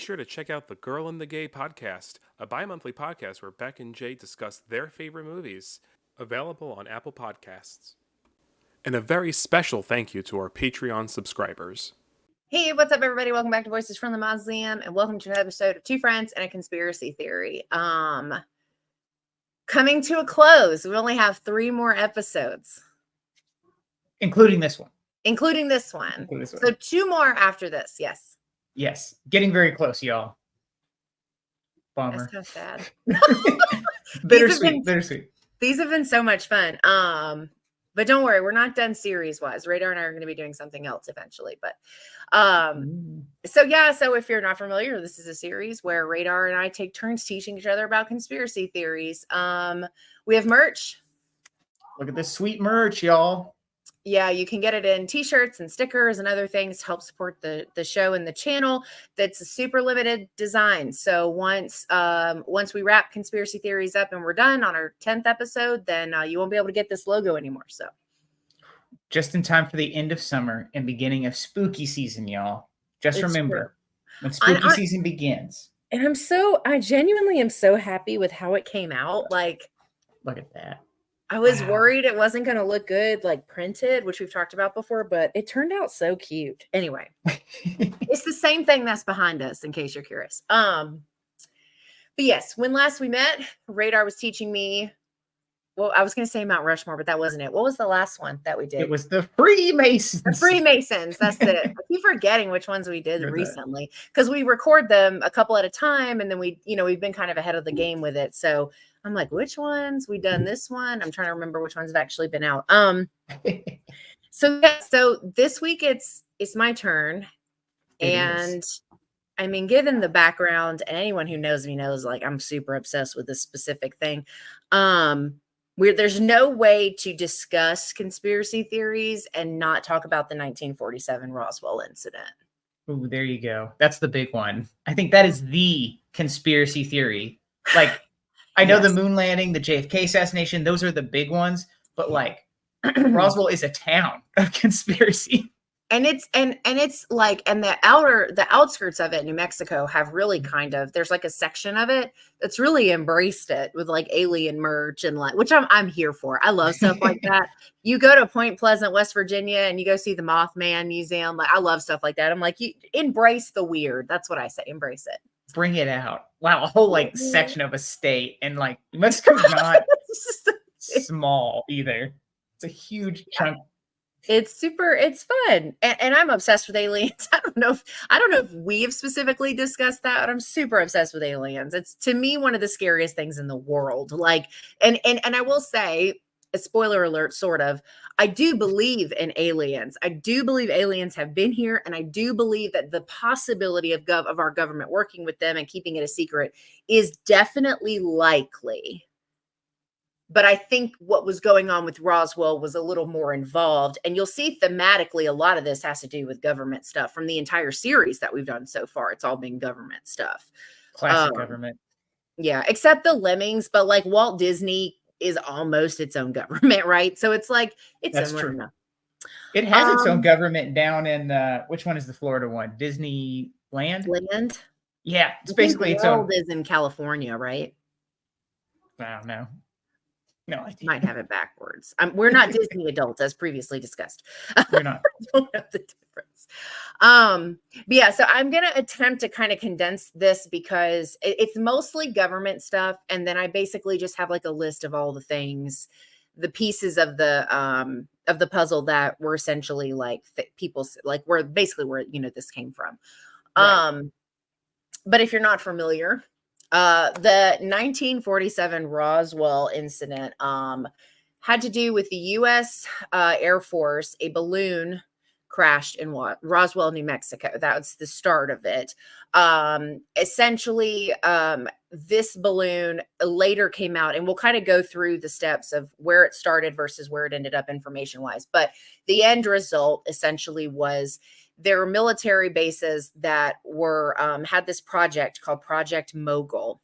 sure to check out the Girl and the Gay podcast, a bi-monthly podcast where Beck and Jay discuss their favorite movies, available on Apple Podcasts. And a very special thank you to our Patreon subscribers. Hey, what's up, everybody? Welcome back to Voices from the Mausoleum, and welcome to another episode of Two Friends and a Conspiracy Theory. Coming to a close. We only have 3 more episodes. Including this one. So 2 more after this, yes. Yes. Getting very close, y'all. Bummer. That's kind of sad. Bittersweet. These have been so much fun. But don't worry, we're not done series-wise. Radar and I are going to be doing something else eventually. But so if you're not familiar, this is a series where Radar and I take turns teaching each other about conspiracy theories. We have merch. Look at this sweet merch, y'all. Yeah, you can get it in t-shirts and stickers and other things to help support the show and the channel. That's a super limited design. So once we wrap conspiracy theories up and we're done on our 10th episode, then you won't be able to get this logo anymore. So just in time for the end of summer and beginning of spooky season, y'all. Just remember when spooky season begins. And I genuinely am so happy with how it came out. Like, look at that. I was worried it wasn't going to look good, like printed, which we've talked about before, but it turned out so cute. Anyway, it's the same thing that's behind us, in case you're curious. But yes, when last we met, Radar was teaching me. Well, I was going to say Mount Rushmore, but that wasn't it. What was the last one that we did? It was the Freemasons. The Freemasons. That's it. I keep forgetting which ones we did recently because we record them a couple at a time, and then we've been kind of ahead of the game with it. So I'm like, which ones? We done this one? I'm trying to remember which ones have actually been out. So this week it's my turn, and I mean, given the background, and anyone who knows me knows, like, I'm super obsessed with this specific thing. There's no way to discuss conspiracy theories and not talk about the 1947 Roswell incident. Ooh, there you go. That's the big one. I think that is the conspiracy theory. Like, I know the moon landing, the JFK assassination, those are the big ones, but like Roswell is a town of conspiracy. And it's like, and the outskirts of it, New Mexico, have really there's like a section of it that's really embraced it with like alien merch and like, which I'm here for. I love stuff like that. You go to Point Pleasant, West Virginia, and you go see the Mothman Museum. Like, I love stuff like that. I'm like, you embrace the weird. That's what I say. Embrace it. Bring it out. Wow, a whole like section of a state, and like New Mexico's not small either. It's a huge chunk. It's fun. And I'm obsessed with aliens. I don't know if we've specifically discussed that, but I'm super obsessed with aliens. It's, to me, one of the scariest things in the world. Like, and I will say, a spoiler alert, sort of, I do believe in aliens. I do believe aliens have been here, and I do believe that the possibility of our government working with them and keeping it a secret is definitely likely. But I think what was going on with Roswell was a little more involved. And you'll see thematically a lot of this has to do with government stuff from the entire series that we've done so far. It's all been government stuff. Classic government. Yeah, except the Lemmings. But like Walt Disney is almost its own government, right? So it's like, it's that's true. Enough. It has its own government down in which one is the Florida one? Disneyland? Land? Yeah, it's basically its own. Is in California, right? I don't know. No idea. Might have it backwards. We're not Disney adults, as previously discussed. We're not. I don't know the difference. But yeah, so I'm going to attempt to kind of condense this because it's mostly government stuff. And then I basically just have like a list of all the things, the pieces of the puzzle that were essentially like people's, like where this came from. Right. But if you're not familiar, the 1947 Roswell incident had to do with the U.S. Air Force. A balloon crashed in Roswell, New Mexico. That was the start of it. Essentially, this balloon later came out, and we'll kind of go through the steps of where it started versus where it ended up information-wise. But the end result essentially was there were military bases that were had this project called Project Mogul,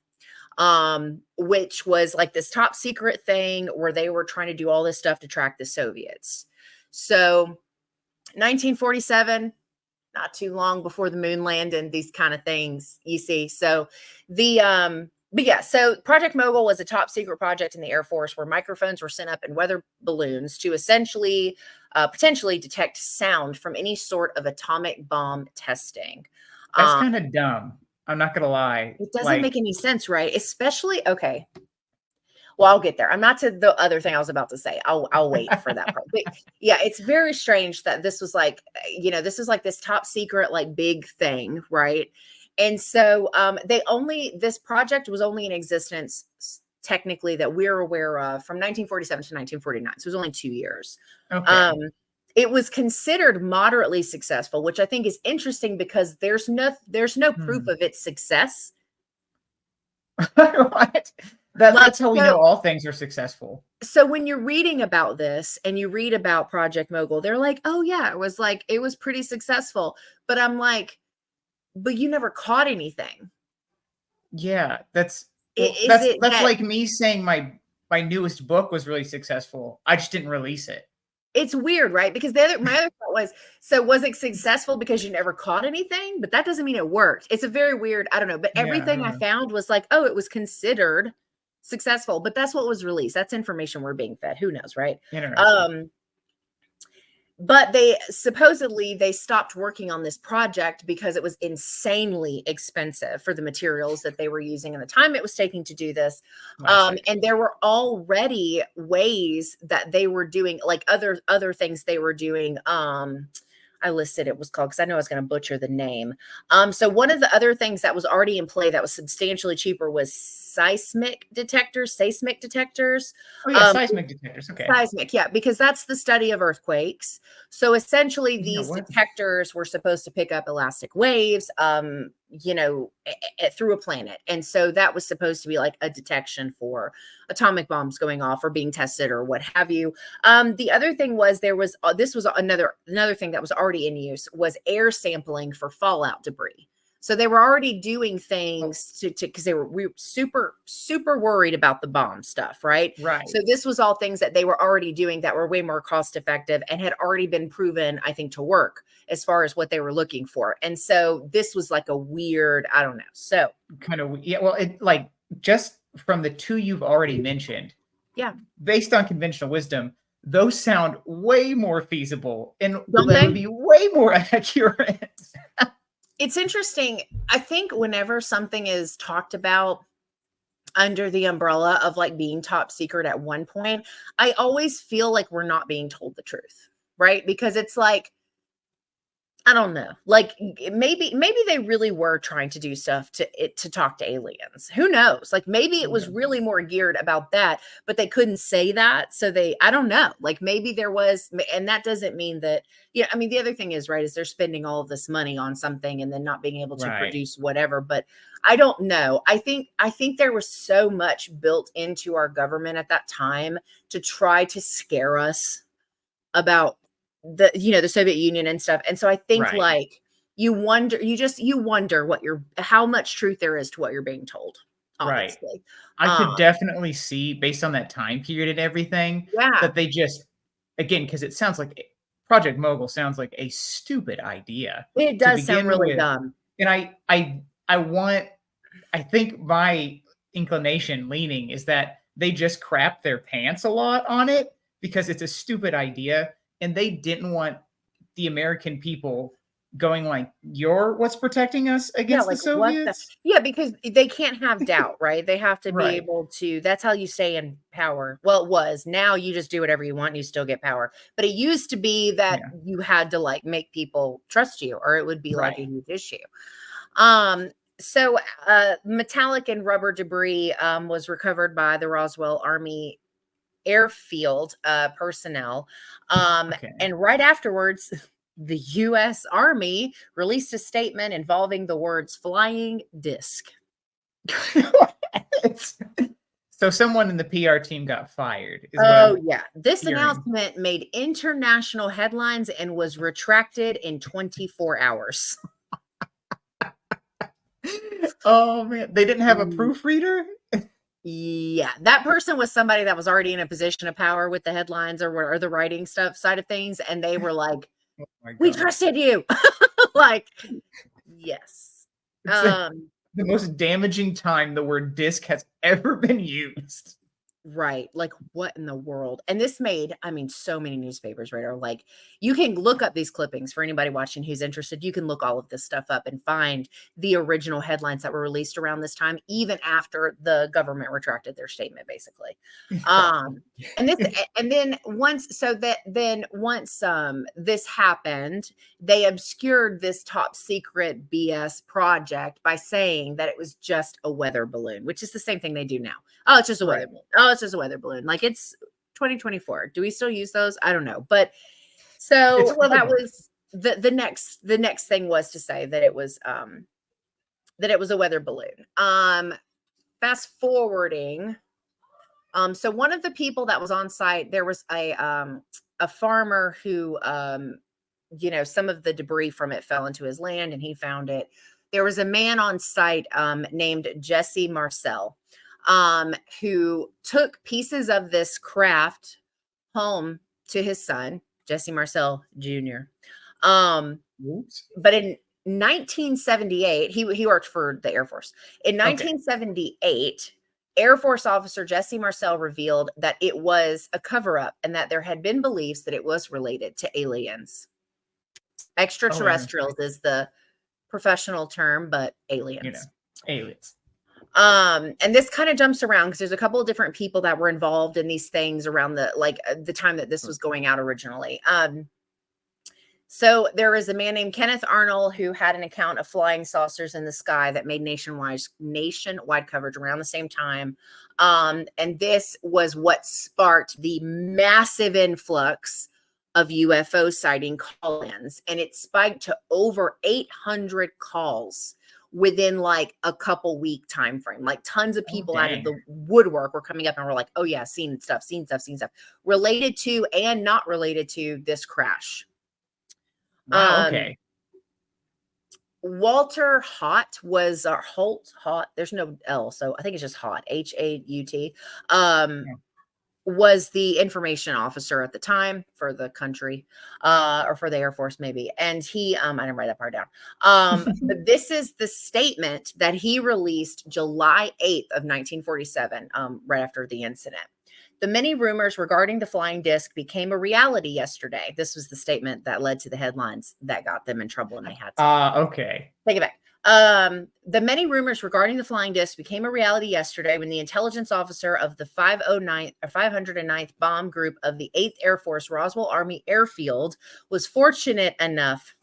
which was like this top secret thing where they were trying to do all this stuff to track the Soviets. So 1947, not too long before the moon landing, these kind of things, you see. So but yeah, so Project Mogul was a top secret project in the Air Force where microphones were sent up in weather balloons to essentially potentially detect sound from any sort of atomic bomb testing. That's kind of dumb. I'm not gonna lie. It doesn't make Like, any sense, right? Especially, okay. Well, I'll get there. I'm not to the other thing I was about to say. I'll wait for that part. But yeah, it's very strange that this was like, this is like this top secret, like big thing, right? And so this project was only in existence technically that we're aware of from 1947 to 1949. So it was only 2 years. okay. It was considered moderately successful, which I think is interesting because there's no proof of its success. What? That's how we know all things are successful. So when you're reading about this and you read about Project Mogul, they're like, oh yeah, it was pretty successful. But I'm like, but you never caught anything. Yeah, that's That like me saying my newest book was really successful. I just didn't release it. It's weird, right? Because my other thought was, so was it successful because you never caught anything? But that doesn't mean it worked. It's a very weird, I don't know. But everything I found was like, oh, it was considered successful, but that's what was released. That's information we're being fed. Who knows, right? Interesting. But they supposedly stopped working on this project because it was insanely expensive for the materials that they were using and the time it was taking to do this. And there were already ways that they were doing, like other things they were doing. I listed it was called, because I know I was going to butcher the name. So one of the other things that was already in play that was substantially cheaper was seismic detectors. Oh yeah, seismic detectors. Okay. Seismic, yeah, because that's the study of earthquakes. So essentially, these detectors were supposed to pick up elastic waves, through a planet, and so that was supposed to be like a detection for atomic bombs going off or being tested or what have you. The other thing was this was another thing that was already in use was air sampling for fallout debris. So they were already doing things because we were super worried about the bomb stuff, right? Right. So this was all things that they were already doing that were way more cost effective and had already been proven, I think, to work as far as what they were looking for. And so this was like a weird, I don't know. So kind of, yeah. Well, it like just from the two you've already mentioned, yeah, based on conventional wisdom, those sound way more feasible and Don't they they? would be way more accurate. It's interesting. I think whenever something is talked about under the umbrella of like being top secret at one point, I always feel like we're not being told the truth, right? Because it's like, I don't know, like maybe they really were trying to do stuff to talk to aliens. Who knows? Like maybe it was really more geared about that, but they couldn't say that. So I don't know, like maybe there was, and that doesn't mean that, I mean, the other thing is, right, is they're spending all of this money on something and then not being able to produce whatever. But I don't know. I think there was so much built into our government at that time to try to scare us about the Soviet Union and stuff. And so I think like you wonder how much truth there is to what you're being told. Honestly. I could definitely see, based on that time period and everything, that they just, again, because it sounds like Project Mogul sounds like a stupid idea. It does sound really dumb. And I think my inclination leaning is that they just crap their pants a lot on it because it's a stupid idea. And they didn't want the American people going like, "You're what's protecting us against the Soviets?" Because they can't have doubt, right? They have to be able to. That's how you stay in power. Well, it was. Now you just do whatever you want, and you still get power. But it used to be that you had to like make people trust you, or it would be like a huge issue. So metallic and rubber debris was recovered by the Roswell Army airfield personnel. And right afterwards, the U.S. Army released a statement involving the words flying disc. So someone in the PR team got fired. This announcement made international headlines and was retracted in 24 hours. Oh, man. They didn't have a proofreader? Yeah, that person was somebody that was already in a position of power with the headlines or the writing stuff side of things. And they were like, we trusted you. Like, yes. It's the most damaging time the word disc has ever been used. Right. Like, what in the world? And this made, I mean, so many newspapers, right? Are like, you can look up these clippings for anybody watching who's interested. You can look all of this stuff up and find the original headlines that were released around this time, even after the government retracted their statement, basically. And this, and then once, so that then once this happened, they obscured this top secret BS project by saying that it was just a weather balloon, which is the same thing they do now. Oh, it's just a weather balloon. Oh, it's just a weather balloon. Like, it's 2024. Do we still use those? I don't know. But so that was the next thing was to say that it was a weather balloon. Fast forwarding. So one of the people that was on site, there was a farmer who some of the debris from it fell into his land and he found it. There was a man on site named Jesse Marcel. Who took pieces of this craft home to his son, Jesse Marcel Jr. But in 1978, he worked for the Air Force. In 1978, Air Force officer Jesse Marcel revealed that it was a cover-up and that there had been beliefs that it was related to aliens. Extraterrestrials is the professional term, but aliens. Aliens. And this kind of jumps around because there's a couple of different people that were involved in these things around the time that this was going out originally. So there is a man named Kenneth Arnold who had an account of flying saucers in the sky that made nationwide coverage around the same time. And this was what sparked the massive influx of UFO sighting call-ins, and it spiked to over 800 calls within like a couple week time frame. Like, tons of people out of the woodwork were coming up and were like, oh yeah, seen stuff related to and not related to this crash. Wow. Okay. Walter Haut was Holt. There's no L, so I think it's just Haut, Haut. Was the information officer at the time for the country, or for the Air Force, maybe. And he, I didn't write that part down. But this is the statement that he released July 8th of 1947, right after the incident. The many rumors regarding the flying disc became a reality yesterday. This was the statement that led to the headlines that got them in trouble, and they had to take it back. The many rumors regarding the flying disc became a reality yesterday when the intelligence officer of the 509th Bomb Group of the 8th Air Force Roswell Army Airfield was fortunate enough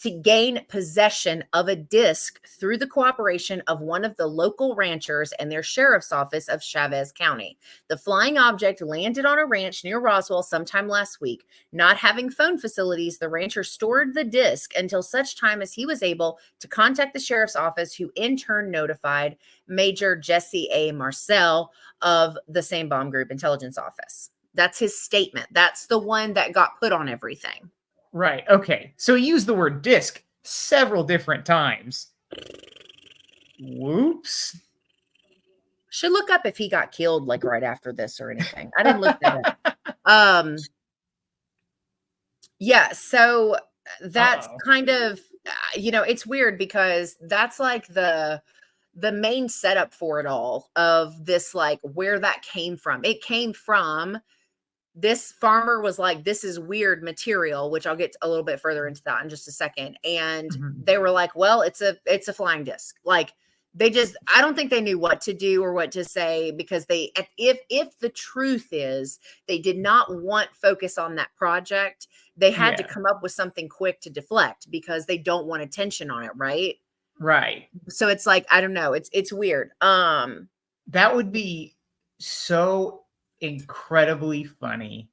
to gain possession of a disc through the cooperation of one of the local ranchers and their sheriff's office of Chavez County. The flying object landed on a ranch near Roswell sometime last week. Not having phone facilities, the rancher stored the disc until such time as he was able to contact the sheriff's office, who in turn notified Major Jesse A. Marcel of the same bomb group intelligence office. That's his statement. That's the one that got put on everything. Right. Okay. So he used the word disc several different times. Whoops. Should look up if he got killed like right after this or anything. I didn't look that up. Yeah. So that's kind of, it's weird because that's like the main setup for it all, of this, like, where that came from. It came from, this farmer was like, this is weird material, which I'll get a little bit further into that in just a second. And they were like, well, it's a flying disc. Like, they just, I don't think they knew what to do or what to say, because if the truth is they did not want focus on that project, they had to come up with something quick to deflect because they don't want attention on it. Right. Right. So it's like, I don't know. It's weird. That would be so incredibly funny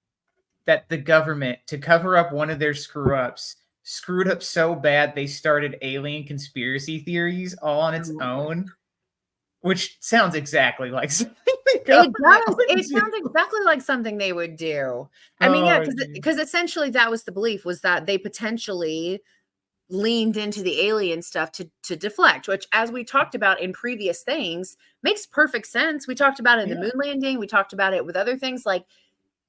that the government, to cover up one of their screwed up so bad they started alien conspiracy theories all on its own, which sounds exactly like something it does. It sounds exactly like something they would do. I mean, yeah, because essentially that was the belief, was that they potentially leaned into the alien stuff to deflect, which, as we talked about in previous things, makes perfect sense. We talked about it in the moon landing. We talked about it with other things. Like,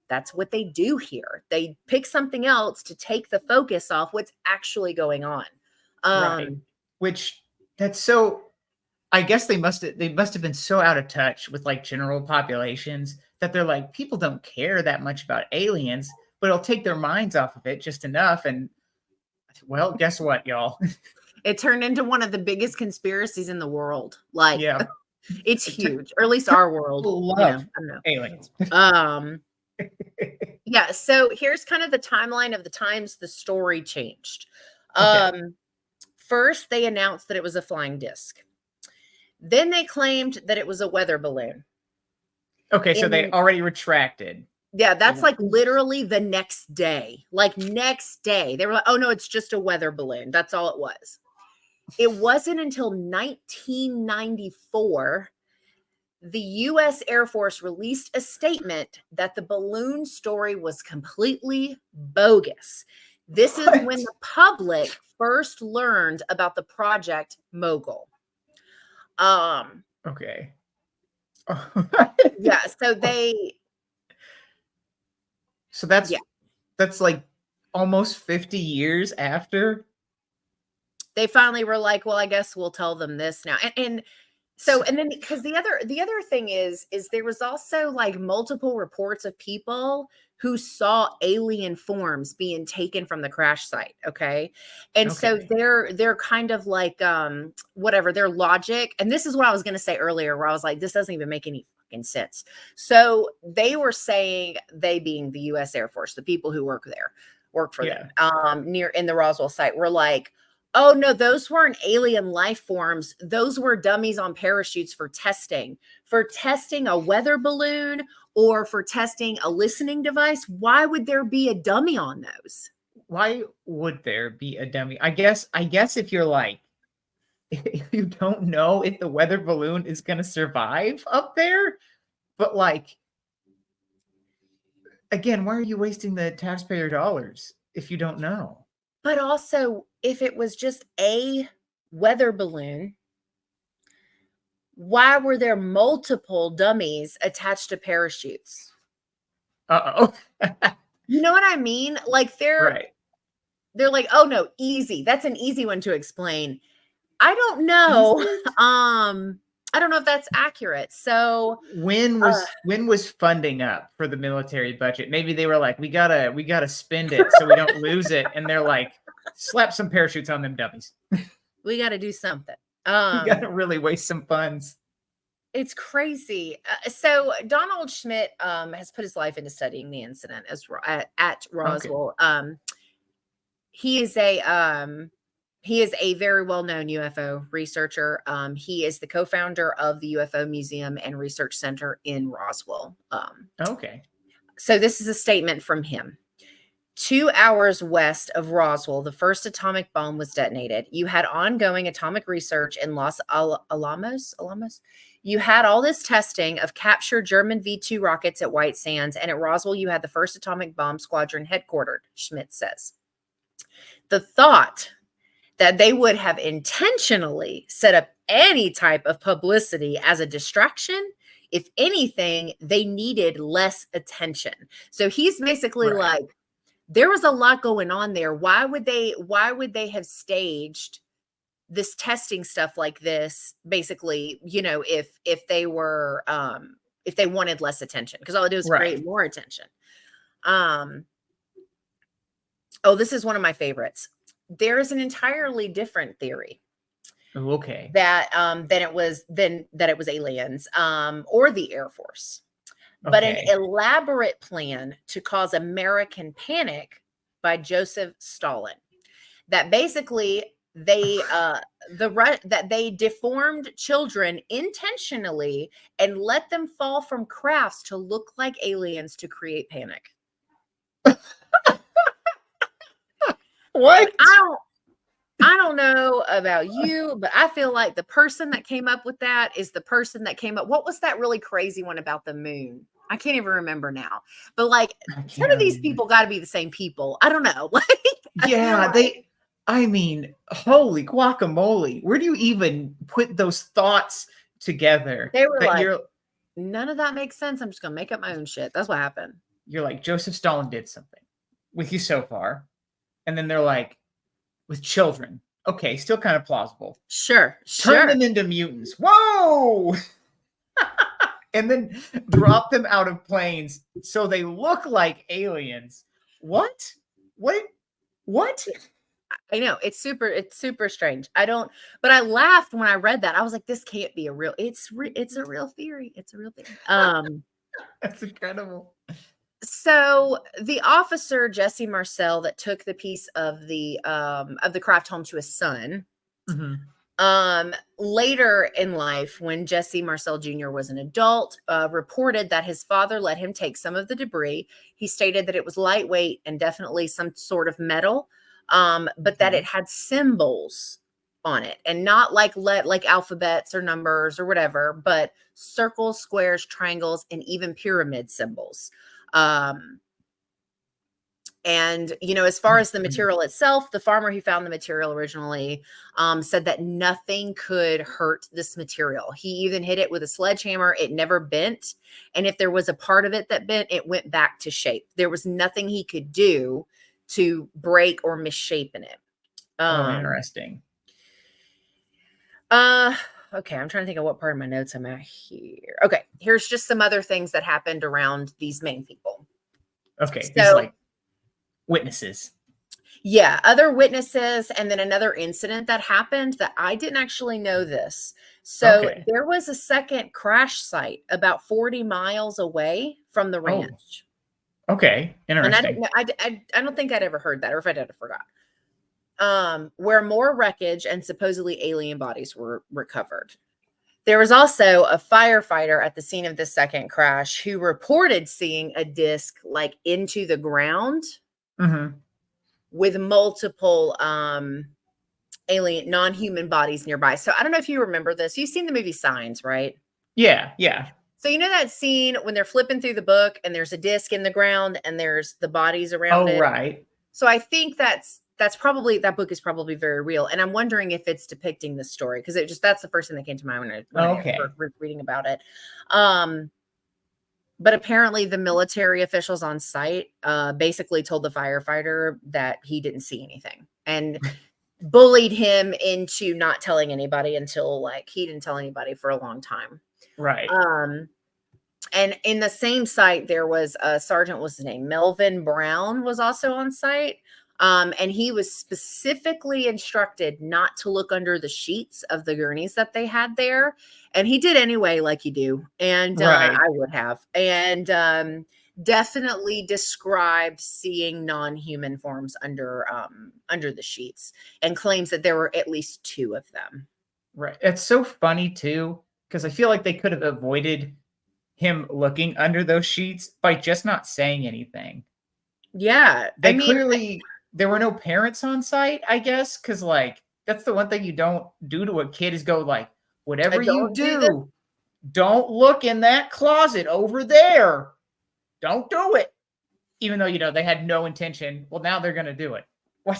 that's what they do here. They pick something else to take the focus off what's actually going on. Right. Which that's so. I guess they must have been so out of touch with like general populations that they're like, people don't care that much about aliens, but it'll take their minds off of it just enough. And well, guess what, y'all? It turned into one of the biggest conspiracies in the world. Like, Yeah, it's huge, or at least our world. people You know, love I don't know. aliens. Yeah. So here's kind of the timeline of the times the story changed. Okay. First, they announced that it was a flying disc. Then they claimed that it was a weather balloon. Okay, so they And already retracted. yeah, that's Yeah. like literally the next day. Like next day, they were like, "Oh no, it's just a weather balloon." That's all it was. It wasn't until 1994 the US Air Force released a statement that the balloon story was completely bogus. This is when What? the public first learned about the Project Mogul. Okay. Yeah, so they So that's yeah, like almost 50 years after. they finally were like, "Well, I guess we'll tell them this now." And so and then because the other thing is there was also like multiple reports of people who saw alien forms being taken from the crash site. Okay. And so Okay. they're kind of like whatever their logic. And this is what I was gonna say earlier, where I was like, this doesn't even make any fucking sense. So they were saying, they being the US Air Force, the people who work for Yeah. them, near in the Roswell site, were like, oh no, those weren't alien life forms. Those were dummies on parachutes for testing a weather balloon or for testing a listening device. Why would there be a dummy on those? Why would there be a dummy? I guess if you're like, if you don't know if the weather balloon is going to survive up there, but like, again, why are you wasting the taxpayer dollars if you don't know? But also, if it was just a weather balloon, why were there multiple dummies attached to parachutes? Uh-oh. You know what I mean? Like Right. they're like, oh no, easy. That's an easy one to explain. I don't know. Is it? I don't know if that's accurate. So When was funding up for the military budget? Maybe they were like, we gotta spend it so we don't lose it, and they're like, slap some parachutes on them dummies. we got to do something. We gotta really waste some funds. It's crazy. So Donald Schmidt has put his life into studying the incident at Roswell. Okay. He is a very well-known UFO researcher. He is the co-founder of the UFO Museum and Research Center in Roswell. Okay. So this is a statement from him. 2 hours west of Roswell, the first atomic bomb was detonated. You had ongoing atomic research in Los Alamos. You had all this testing of captured German V-2 rockets at White Sands, and at Roswell, you had the first atomic bomb squadron headquartered, Schmidt says. The thought that they would have intentionally set up any type of publicity as a distraction, if anything, they needed less attention. So he's basically like, there was a lot going on there. Why would they have staged this testing stuff like this? Basically, if they were if they wanted less attention, because all it did was create more attention. Oh, this is one of my favorites. There is an entirely different theory. Okay. That it was aliens or the Air Force. But an elaborate plan to cause American panic by Joseph Stalin. That basically that they deformed children intentionally and let them fall from crafts to look like aliens to create panic. What? I don't know about you, but I feel like the person that came up with that is the person that came up. What was that really crazy one about the moon? I can't even remember now. But like some of these people got to be the same people. I don't know. I mean, holy guacamole. Where do you even put those thoughts together? They were like, none of that makes sense. I'm just going to make up my own shit. That's what happened. You're like, Joseph Stalin did something with you so far. And then they're like, with children. okay, still kind of plausible. Sure. Turn them into mutants. Whoa! And then drop them out of planes so they look like aliens. What? What? I know it's super strange. But I laughed when I read that. I was like, this can't be a real. It's a real theory. It's a real theory. That's incredible. So the officer Jesse Marcel that took the piece of the craft home to his son. Later in life, when Jesse Marcel Jr. was an adult, reported that his father let him take some of the debris. He stated that it was lightweight and definitely some sort of metal, but that it had symbols on it, and not like alphabets or numbers or whatever, but circles, squares, triangles, and even pyramid symbols. And, as far as the material itself, the farmer who found the material originally said that nothing could hurt this material. He even hit it with a sledgehammer. It never bent. And if there was a part of it that bent, it went back to shape. There was nothing he could do to break or misshapen it. Interesting. Okay, I'm trying to think of what part of my notes I'm at here. Okay, here's just some other things that happened around these main people. Okay, so like witnesses. Yeah, other witnesses, and then another incident that happened that I didn't actually know this. So there was a second crash site about 40 miles away from the ranch. Okay, interesting. And I don't think I'd ever heard that, or if I did, I forgot. Where more wreckage and supposedly alien bodies were recovered. There was also a firefighter at the scene of the second crash who reported seeing a disc like into the ground. With multiple alien non-human bodies nearby. So I don't know if you remember this. You've seen the movie Signs, right? Yeah. So you know that scene when they're flipping through the book and there's a disc in the ground and there's the bodies around it? Oh, right. So I think that's probably, that book is probably very real. And I'm wondering if it's depicting the story, because that's the first thing that came to mind when I was reading about it. But apparently the military officials on site basically told the firefighter that he didn't see anything and bullied him into not telling anybody until he didn't tell anybody for a long time. Right. And in the same site, there was a sergeant, what's his name? Melvin Brown was also on site. And he was specifically instructed not to look under the sheets of the gurneys that they had there. And he did anyway, like you do. And I would have. And definitely described seeing non-human forms under the sheets, and claims that there were at least 2 of them. Right. It's so funny, too, because I feel like they could have avoided him looking under those sheets by just not saying anything. Yeah. Clearly... There were no parents on site, I guess, because that's the one thing you don't do to a kid is go whatever you do, don't look in that closet over there. Don't do it. Even though, they had no intention. Well, now they're going to do it.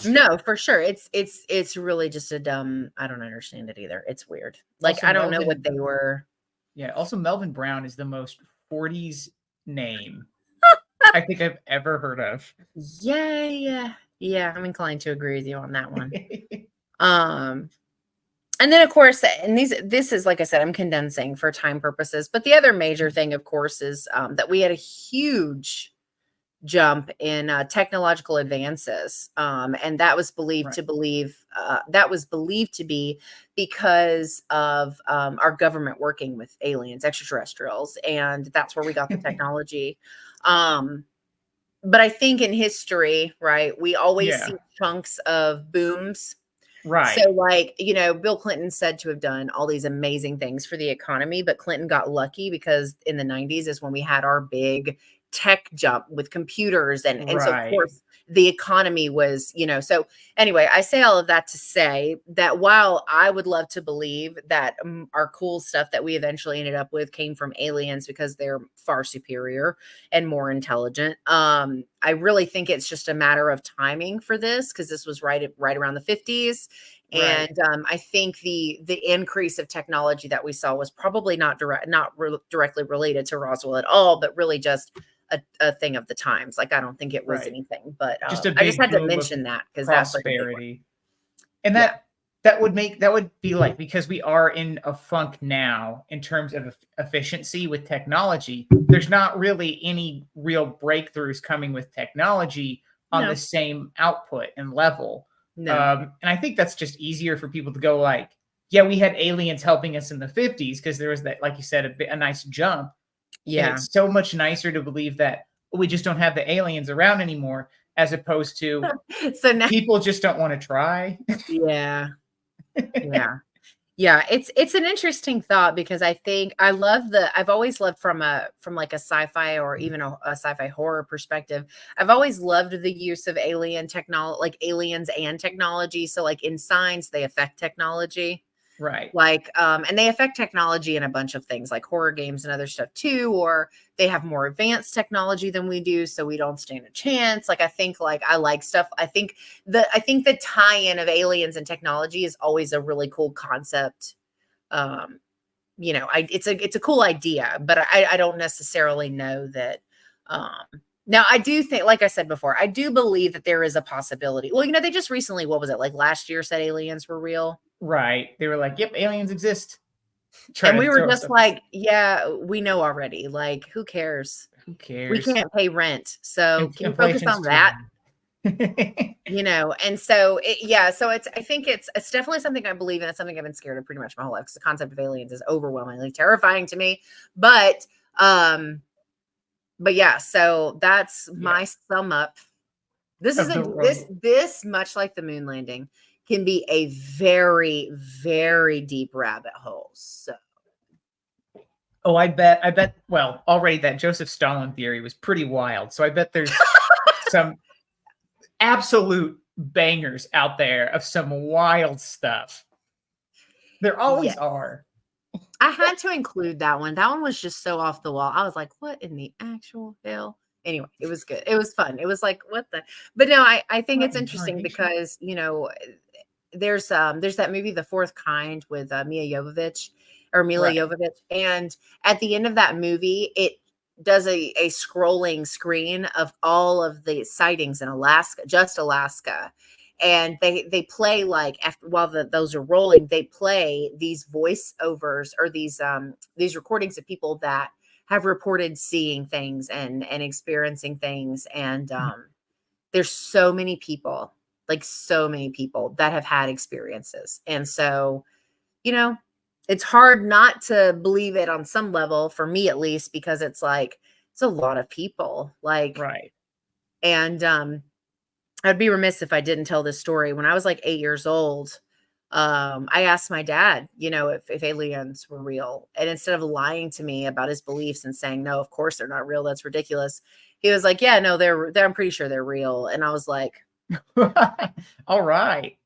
No, for sure. It's really just a dumb, I don't understand it either. It's weird. Also, I don't know what they were. Yeah. Also, Melvin Brown is the most 40s name I think I've ever heard of. Yeah, I'm inclined to agree with you on that one. And then of course, and this is, like I said, I'm condensing for time purposes, but the other major thing, of course, is that we had a huge jump in technological advances, and that was believed to be because of our government working with aliens, extraterrestrials, and that's where we got the technology. But I think in history, right, we always see chunks of booms. Right. So Bill Clinton said to have done all these amazing things for the economy, but Clinton got lucky because in the 90s is when we had our big tech jump with computers. And so of course the economy was, so anyway, I say all of that to say that while I would love to believe that our cool stuff that we eventually ended up with came from aliens because they're far superior and more intelligent, I really think it's just a matter of timing for this, because this was right around the 50s. And I think the increase of technology that we saw was probably not directly related to Roswell at all, but really just a thing of the times. I don't think it was anything, but I just had to mention that because that's prosperity. And that that would be like, because we are in a funk now in terms of efficiency with technology, there's not really any real breakthroughs coming with technology on No. the same output and level. No. And I think that's just easier for people to go like, yeah, we had aliens helping us in the 50s because there was that, like you said, a nice jump. And Yeah. it's so much nicer to believe that we just don't have the aliens around anymore, as opposed to So now, people just don't want to try. yeah. Yeah. Yeah, it's an interesting thought because I think I've always loved from like a sci-fi or even a sci-fi horror perspective. I've always loved the use of alien technology, like aliens and technology. So like in science, they affect technology. Right. Like, and they affect technology in a bunch of things like horror games and other stuff too, or they have more advanced technology than we do, so we don't stand a chance. Like, I think like I like stuff. I think the tie-in of aliens and technology is always a really cool concept. It's a cool idea, but I don't necessarily know that. Now I do think, like I said before, I do believe that there is a possibility. Well, they just recently, what was it, like last year, said aliens were real. Right. They were like, yep, aliens exist. And we To were throw just stuff. like, yeah, we know already. Like, who cares? Who We cares? can't pay rent. So can you focus Inflation's on too that? high. And so I think it's definitely something I believe in. It's something I've been scared of pretty much my whole life because the concept of aliens is overwhelmingly terrifying to me. But yeah, so that's my sum up. This Of is the world. this much like the moon landing can be a very, very deep rabbit hole. So Oh, I bet. Well, already that Joseph Stalin theory was pretty wild. So I bet there's some absolute bangers out there of some wild stuff. There always yeah. are. I had to include that one. That one was just so off the wall. I was like, what in the actual hell? Anyway, it was good. It was fun. It was like, what the? But no, I think What it's interesting incarnation? because, there's that movie, The Fourth Kind, with Mila Right. Jovovich. And at the end of that movie, it does a scrolling screen of all of the sightings in Alaska, just Alaska. And they play, like, after while those are rolling, they play these voiceovers or these recordings of people that have reported seeing things and experiencing things. And there's so many people, like so many people that have had experiences. And so, it's hard not to believe it on some level, for me at least, because it's like, it's a lot of people. Like, Right. and I'd be remiss if I didn't tell this story. When I was like 8 years old, I asked my dad, if aliens were real. And instead of lying to me about his beliefs and saying, no, of course they're not real, that's ridiculous, he was like, yeah, no, they're I'm pretty sure they're real. And I was like, All right.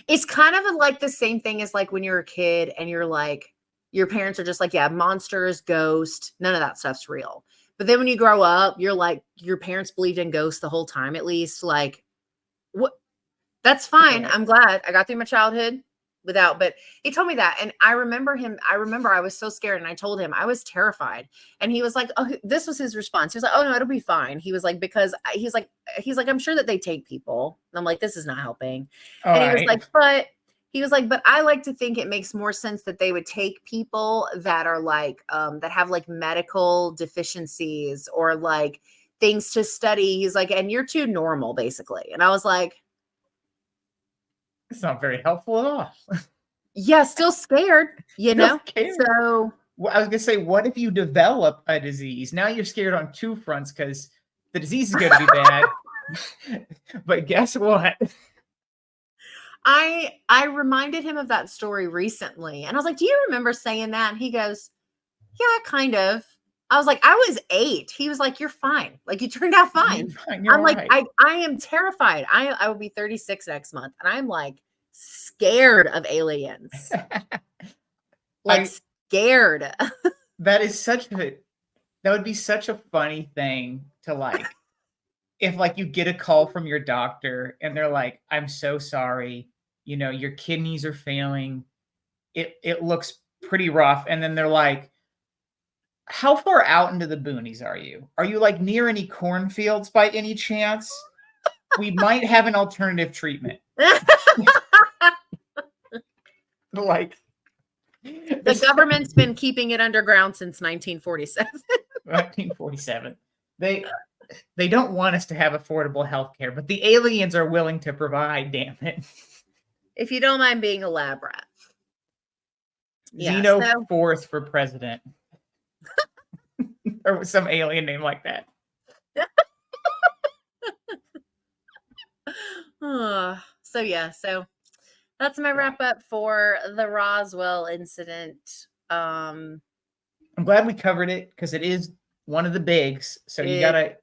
it's kind of like the same thing as like when you're a kid and you're like, your parents are just like, yeah, monsters, ghosts, none of that stuff's real. But then when you grow up, you're like, your parents believed in ghosts the whole time, at least. Like, what? That's fine. Right. I'm glad I got through my childhood but he told me that. And I remember I was so scared, and I told him I was terrified. And he was like, oh, this was his response. He was like, oh no, it'll be fine. He was like, because he's like, I'm sure that they take people. And I'm like, this is not helping. All And he was right. like, but I like to think it makes more sense that they would take people that are like, that have like medical deficiencies or like things to study. He's like, and you're too normal, basically. And I was like, It's not very helpful at all. yeah, still scared, Still scared. So Well, I was gonna say, what if you develop a disease? Now you're scared on two fronts because the disease is gonna be bad. But guess what? I reminded him of that story recently, and I was like, do you remember saying that? And he goes, yeah, kind of. I was like, I was 8. He was like, you're fine. Like, you turned out fine. You're I'm like, right. I am terrified. I will be 36 next month, and I'm like scared of aliens. Like, scared. That would be such a funny thing to like, if like you get a call from your doctor and they're like, I'm so sorry, your kidneys are failing. It looks pretty rough. And then they're like, how far out into the boonies are you? Are you like near any cornfields by any chance? We might have an alternative treatment. Like The government's been keeping it underground since 1947. 1947. They don't want us to have affordable health care, but the aliens are willing to provide, damn it. If you don't mind being a lab rat. Yeah, Xeno so- fourth for president. Or some alien name like that. So that's my wrap up for the Roswell incident. I'm glad we covered it because it is one of the bigs. So you gotta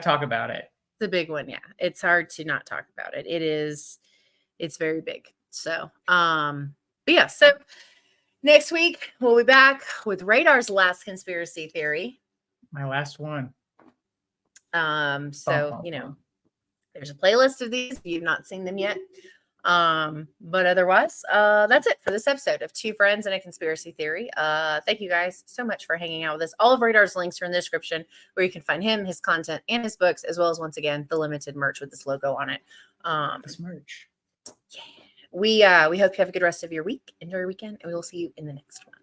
talk about it. It's a big one, yeah. It's hard to not talk about it. It's very big. So but yeah, so next week we'll be back with Radar's last conspiracy theory. My last one. So there's a playlist of these if you've not seen them yet. But otherwise, that's it for this episode of Two Friends and a Conspiracy Theory. Thank you guys so much for hanging out with us. All of Radar's links are in the description where you can find him, his content, and his books, as well as, once again, the limited merch with this logo on it. This merch. Yeah. We hope you have a good rest of your week. Enjoy your weekend, and we will see you in the next one.